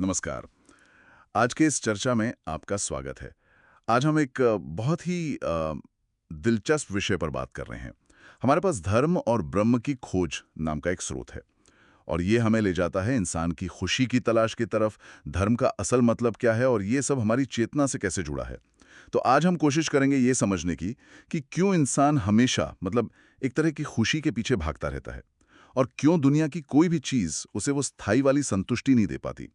नमस्कार। आज के इस चर्चा में आपका स्वागत है। आज हम एक बहुत ही दिलचस्प विषय पर बात कर रहे हैं। हमारे पास धर्म और ब्रह्म की खोज नाम का एक स्रोत है और ये हमें ले जाता है इंसान की खुशी की तलाश की तरफ। धर्म का असल मतलब क्या है और ये सब हमारी चेतना से कैसे जुड़ा है। तो आज हम कोशिश करेंगे ये समझने की कि क्यों इंसान हमेशा एक तरह की खुशी के पीछे भागता रहता है और क्यों दुनिया की कोई भी चीज़ उसे वो स्थायी वाली संतुष्टि नहीं दे पाती।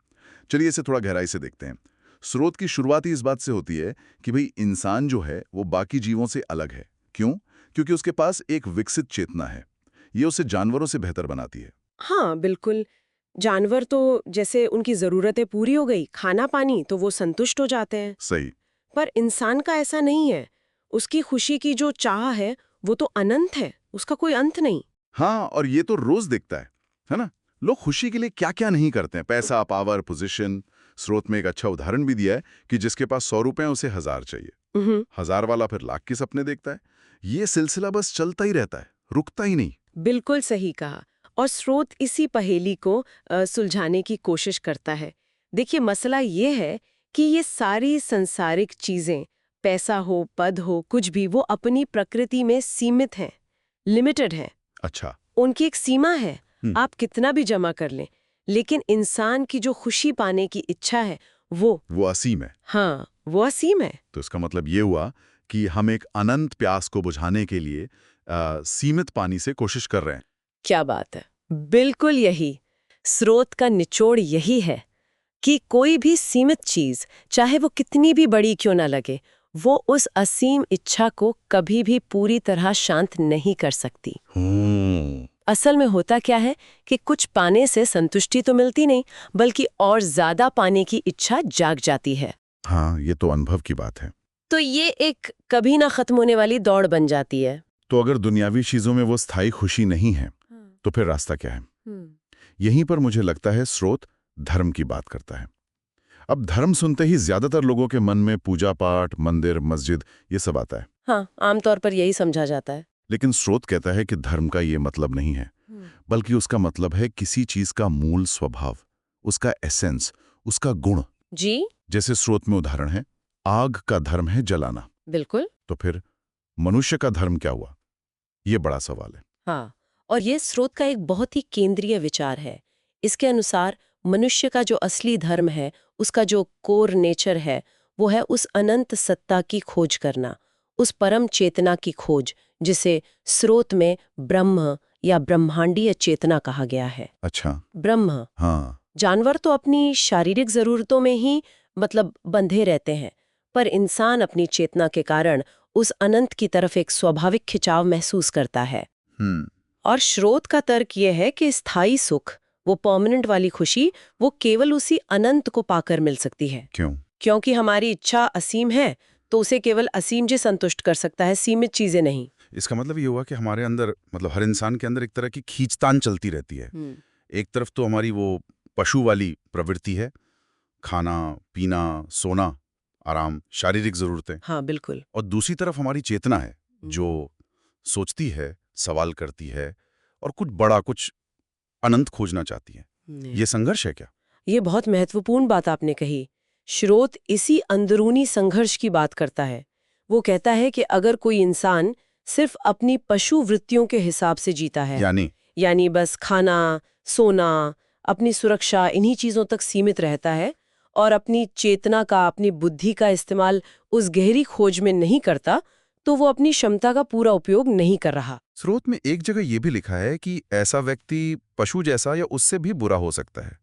चलिए इसे थोड़ा गहराई से देखते हैं। स्रोत की शुरुआत ही इस बात से होती है कि भाई इंसान जो है वो बाकी जीवों से अलग है। क्यों? क्योंकि उसके पास एक विकसित चेतना है। ये उसे जानवरों से बेहतर बनाती है। हाँ, बिल्कुल। जानवर तो जैसे उनकी ज़रूरतें पूरी हो गई, खाना-पानी, तो वो संतुष्ट हो जाते हैं। सही। पर इंसान का ऐसा नहीं है। उसकी खुशी की जो चाह है, वो तो अनंत है, उसका कोई अंत नहीं। हाँ, और ये तो रोज दिखता है ना? लोग खुशी के लिए क्या-क्या नहीं करते हैं। पैसा, पावर, पोजीशन। स्रोत में एक अच्छा उदाहरण भी दिया है कि जिसके पास 100 रुपए हैं उसे 1000 चाहिए। उहुँ, 1000 वाला फिर लाख के सपने देखता है। ये सिलसिला बस चलता ही रहता है, रुकता ही नहीं। बिल्कुल सही कहा। और स्रोत इसी पहेली को सुलझाने की कोशिश करता है। देखिए, मसला ये है कि ये सारी संसारिक चीज़ें, पैसा हो, पद हो, कुछ भी, वो अपनी प्रकृति में सीमित हैं, लिमिटेड हैं। अच्छा। उनकी एक सीमा है, हम्म, आप कितना भी जमा कर लें, लेकिन इंसान की जो खुशी पाने की इच्छा है, वो वो असीम है। हाँ, वो असीम है। तो इसका मतलब ये हुआ कि हम एक अनंत प्यास को बुझाने के लिए सीमित पानी से कोशिश कर रहे हैं। क्या बात है! बिल्कुल यही। स्रोत का निचोड़ यही है कि कोई भी सीमित चीज़, चाहे वो कितनी भी बड़ी क्यों ना लगे, वो उस असीम इच्छा को कभी भी पूरी तरह शांत नहीं कर सकती। हम्म। असल में होता क्या है कि कुछ पाने से संतुष्टि तो मिलती नहीं, बल्कि और ज्यादा पाने की इच्छा जाग जाती है। हाँ, ये तो अनुभव की बात है। तो ये एक कभी ना खत्म होने वाली दौड़ बन जाती है। तो अगर दुनियावी चीजों में वो स्थायी खुशी नहीं है, हाँ। तो फिर रास्ता क्या है? हम्म। यहीं पर मुझे लगता है स्रोत धर्म की बात करता है। अब धर्म सुनते ही ज्यादातर लोगों के मन में पूजा पाठ, मंदिर, मस्जिद ये सब आता है। हाँ, आमतौर पर यही समझा जाता है। लेकिन स्रोत कहता है कि धर्म का ये मतलब नहीं है, बल्कि उसका मतलब है किसी चीज का मूल स्वभाव, उसका एसेंस, उसका गुण। जी, जैसे स्रोत में उदाहरण है, आग का धर्म है जलाना। बिल्कुल। तो फिर मनुष्य का धर्म क्या हुआ? ये बड़ा सवाल है। हाँ, और ये स्रोत का एक बहुत ही केंद्रीय विचार है। इसके अनुसार मनुष्य का जो असली धर्म है, उसका जो कोर नेचर है, वो है उस अनंत सत्ता की खोज करना, उस परम चेतना की खोज, जिसे स्रोत में ब्रह्म या ब्रह्मांडीय चेतना कहा गया है। अच्छा। ब्रह्म। हाँ। जानवर तो अपनी शारीरिक जरूरतों में ही बंधे रहते हैं, पर इंसान अपनी चेतना के कारण उस अनंत की तरफ एक स्वाभाविक खिंचाव महसूस करता है। हम्म। और स्रोत का तर्क यह है कि स्थायी सुख, वो परमानेंट वाली खुशी, वो केवल उसी अनंत को पाकर मिल सकती है। क्यों? क्योंकि हमारी इच्छा असीम है, तो उसे केवल असीम जी संतुष्ट कर सकता है, सीमित चीजें नहीं। इसका मतलब ये हुआ कि हमारे अंदर, हर इंसान के अंदर एक तरह की खींचतान चलती रहती है। हम्म। एक तरफ तो हमारी वो पशु वाली प्रवृत्ति है, खाना, पीना, सोना, आराम, शारीरिक जरूरतें। हाँ, बिल्कुल। और दूसरी तरफ हमारी चेतना है, हम्म। जो सोचती है, सवाल करती है और कुछ बड़ा, कुछ अनंत खोजना चाहती है। हम्म। ये संघर्ष है क्या? ये बहुत महत्वपूर्ण बात आपने कही। स्रोत इसी अंदरूनी संघर्ष की बात करता है। वो कहता है कि अगर कोई इंसान सिर्फ अपनी पशु वृत्तियों के हिसाब से जीता है, यानी? यानी बस खाना, सोना, अपनी सुरक्षा, इन्हीं चीजों तक सीमित रहता है और अपनी चेतना का, अपनी बुद्धि का इस्तेमाल उस गहरी खोज में नहीं करता, तो वो अपनी क्षमता का पूरा उपयोग नहीं कर रहा। स्रोत में एक जगह यह भी लिखा है कि ऐसा व्यक्ति पशु जैसा या उससे भी बुरा हो सकता है।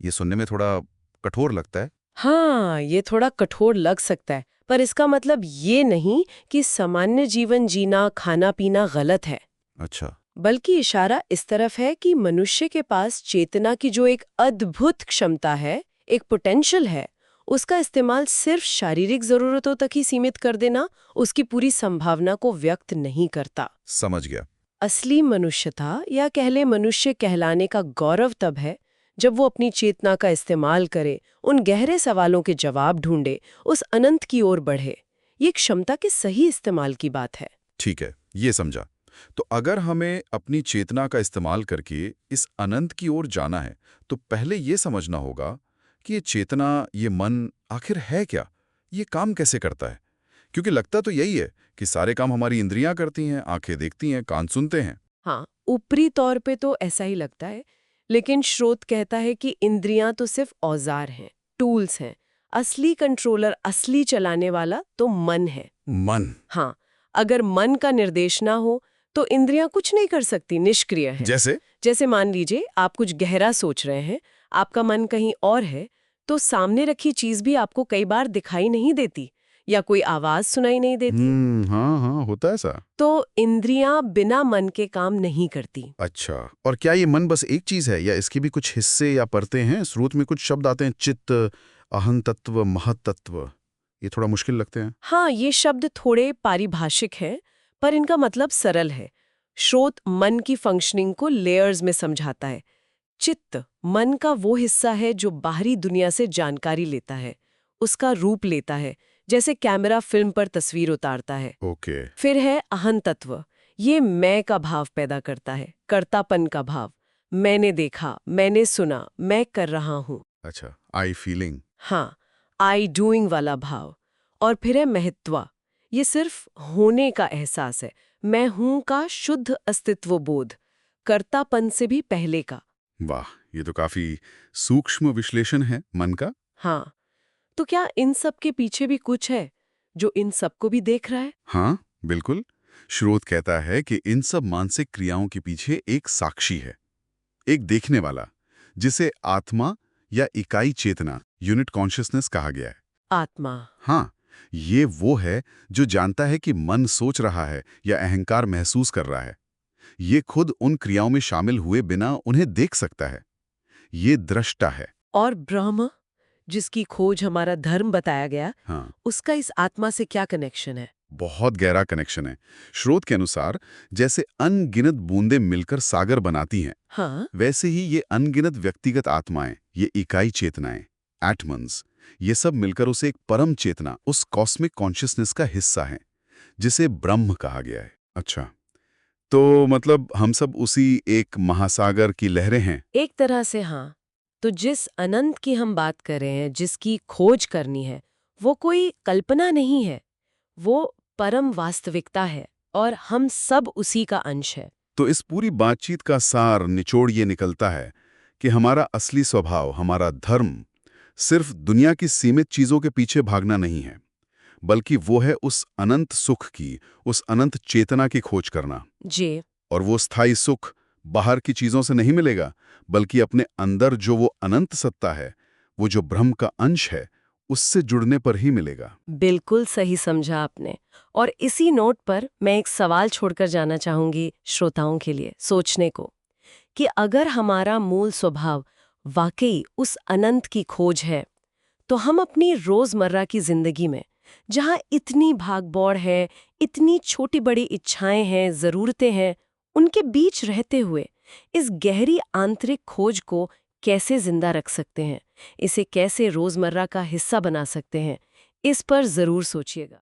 ये सुनने में थोड़ा कठोर लगता है। हाँ, ये थोड़ा कठोर लग सकता है, पर इसका मतलब ये नहीं कि सामान्य जीवन जीना, खाना पीना गलत है। अच्छा। बल्कि इशारा इस तरफ है कि मनुष्य के पास चेतना की जो एक अद्भुत क्षमता है, एक पोटेंशियल है, उसका इस्तेमाल सिर्फ शारीरिक जरूरतों तक ही सीमित कर देना उसकी पूरी संभावना को व्यक्त नहीं करता। समझ गया। असली मनुष्यता, या कह ले मनुष्य कहलाने का गौरव, तब है जब वो अपनी चेतना का इस्तेमाल करे, उन गहरे सवालों के जवाब ढूंढे, उस अनंत की ओर बढ़े। ये क्षमता के सही इस्तेमाल की बात है। ठीक है, ये समझा। तो अगर हमें अपनी चेतना का इस्तेमाल करके इस अनंत की ओर जाना है, तो पहले ये समझना होगा कि ये चेतना, ये मन आखिर है क्या? ये काम कैसे करता है? क्योंकि लगता तो यही है कि सारे काम हमारी इंद्रियां करती हैं, आंखें देखती हैं, कान सुनते हैं। हाँ, ऊपरी तौर पे तो ऐसा ही लगता है, लेकिन स्रोत कहता है कि इंद्रियां तो सिर्फ औजार हैं, टूल्स हैं। असली कंट्रोलर, असली चलाने वाला तो मन है। मन? हाँ, अगर मन का निर्देश ना हो तो इंद्रियां कुछ नहीं कर सकती, निष्क्रिय है। जैसे? जैसे मान लीजिए आप कुछ गहरा सोच रहे हैं, आपका मन कहीं और है, तो सामने रखी चीज भी आपको कई बार दिखाई नहीं देती या कोई आवाज सुनाई नहीं देती। हाँ हाँ, होता है ऐसा। तो इंद्रियां बिना मन के काम नहीं करती। अच्छा, और क्या ये मन बस एक चीज है या इसके भी कुछ हिस्से या परतें हैं? स्रोत में कुछ शब्द आते हैं, चित्त, अहं तत्व, महतत्व। ये थोड़ा मुश्किल लगते हैं। हाँ, ये शब्द थोड़े पारिभाषिक हैं, पर इनका मतलब सरल है। स्रोत मन की फंक्शनिंग को लेयर्स में समझाता है। चित्त मन का वो हिस्सा है जो बाहरी दुनिया से जानकारी लेता है, उसका रूप लेता है, जैसे कैमरा फिल्म पर तस्वीर उतारता है। ओके। फिर है अहं तत्व, ये मैं का भाव पैदा करता है, कर्तापन का भाव। मैंने देखा, मैंने सुना, मैं कर रहा हूँ। अच्छा, आई फीलिंग। हाँ, आई डूइंग वाला भाव। और फिर है महत्वा, ये सिर्फ होने का एहसास है, मैं हूं का शुद्ध अस्तित्व बोध, कर्तापन से भी पहले का। वाह, ये तो काफी सूक्ष्म विश्लेषण है मन का। हाँ, तो क्या इन सब के पीछे भी कुछ है जो इन सबको भी देख रहा है? हाँ, बिल्कुल। स्रोत कहता है कि इन सब मानसिक क्रियाओं के पीछे एक साक्षी है, एक देखने वाला, जिसे आत्मा या इकाई चेतना, यूनिट कॉन्शियसनेस कहा गया है। आत्मा। हाँ, ये वो है जो जानता है कि मन सोच रहा है या अहंकार महसूस कर रहा है। ये खुद उन क्रियाओं में शामिल हुए बिना उन्हें देख सकता है। ये दृष्टा है। और ब्रह्म, जिसकी खोज हमारा धर्म बताया गया, हाँ, उसका इस आत्मा से क्या कनेक्शन है? बहुत गहरा कनेक्शन है। स्रोत के अनुसार जैसे अनगिनत बूंदें मिलकर सागर बनाती हैं, हाँ, वैसे ही ये अनगिनत व्यक्तिगत आत्माएं, ये इकाई चेतनाएं, एटम्स, ये सब मिलकर उसे एक परम चेतना, उस कॉस्मिक कॉन्शियसनेस का हिस्सा हैं, जिसे ब्रह्म कहा गया है। अच्छा, तो मतलब हम सब उसी एक महासागर की लहरें हैं। एक तरह से हाँ। तो जिस अनंत की हम बात कर रहे हैं, जिसकी खोज करनी है, वो कोई कल्पना नहीं है, वो परम वास्तविकता है और हम सब उसी का अंश है। तो इस पूरी बातचीत का सार, निचोड़ ये निकलता है कि हमारा असली स्वभाव, हमारा धर्म सिर्फ दुनिया की सीमित चीजों के पीछे भागना नहीं है, बल्कि वो है उस अनंत सुख की, उस अनंत चेतना की खोज करना। जी, और वो स्थायी सुख बाहर की चीजों से नहीं मिलेगा, बल्कि अपने अंदर जो वो अनंत सत्ता है, वो जो ब्रह्म का अंश है, उससे जुड़ने पर ही मिलेगा। बिल्कुल सही समझा आपने। और इसी नोट पर मैं एक सवाल छोड़कर जाना चाहूंगी श्रोताओं के लिए सोचने को, कि अगर हमारा मूल स्वभाव वाकई उस अनंत की खोज है, तो हम अपनी रोजमर्रा की जिंदगी में, जहां इतनी भाग-दौड़ है, इतनी छोटी-बड़ी इच्छाएं हैं, जरूरतें हैं, उनके बीच रहते हुए इस गहरी आंतरिक खोज को कैसे जिंदा रख सकते हैं, इसे कैसे रोजमर्रा का हिस्सा बना सकते हैं, इस पर जरूर सोचिएगा।